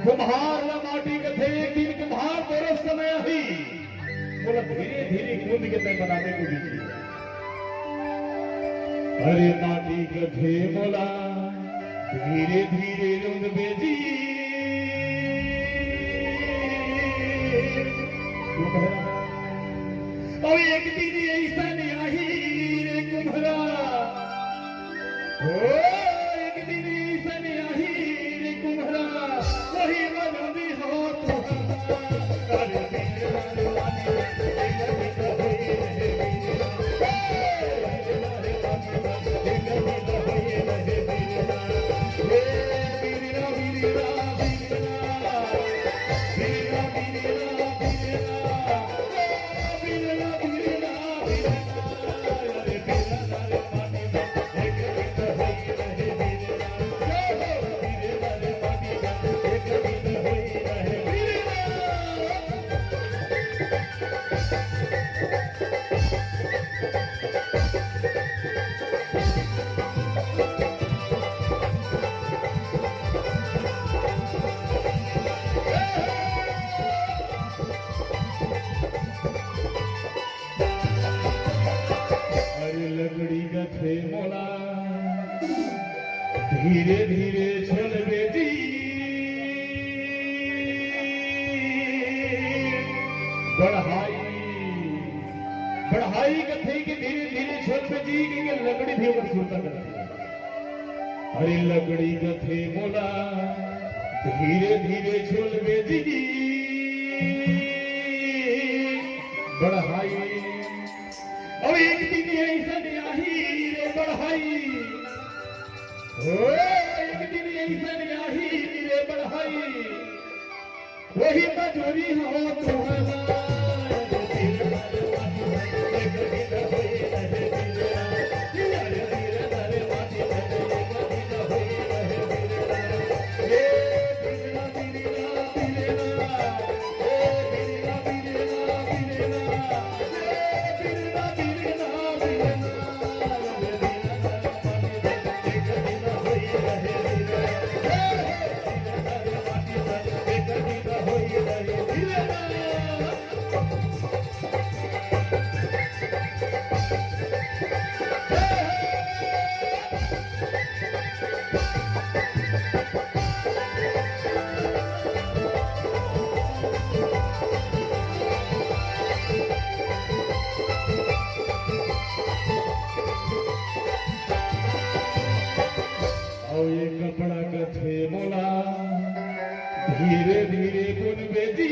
कुम्हार न माटी कथे एक दिन कुम्हार तोरो समय ही बोला धीरे धीरे कूद के तय बनाने को भी अरे माटी कथे बोला धीरे धीरे रुंद बेजी और एक दिन ऐसा नहीं आई रे कुम्हारा एक दिन ऐसा नहीं आई रे कुम्हारा वही मनवी हो धीरे धीरे चल बेटी बढ़ाई कथे कि धीरे धीरे चल बेटी कि लकड़ी भी ऊपर सुनता करती अरे लकड़ी कथे बोला धीरे धीरे चल बेटी बढ़ाई और एक दिन ऐसा नहीं आई रे बढ़ाई एक दिन ऐसा नहीं रे बढ़ाई वही मजूरी हो तुम्हारा कपड़ा कथे बोला धीरे धीरे गुन बेदी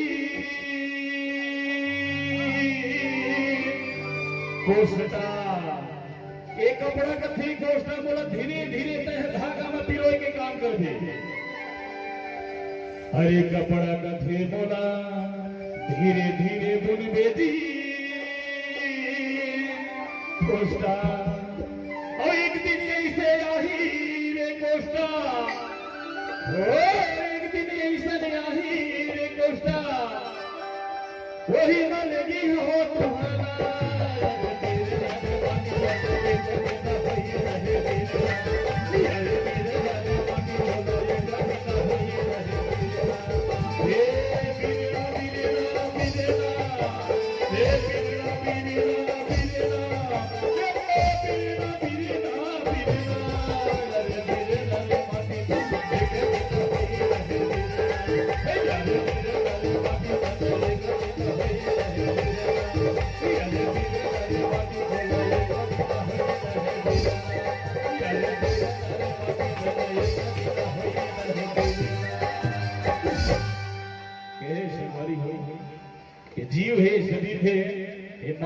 कोष्टा एक कपड़ा कथे कोष्टा बोला धीरे धीरे तह धागा में पिरोए के काम कर दे अरे कपड़ा कथे बोला धीरे धीरे गुन बेदी कोष्टा और एक दिन ऐसे आई कोष्टा एक दिन ऐसा नहीं आई रे कोष्टा वही मलगी हो तुम्हारा जीव है शरीर है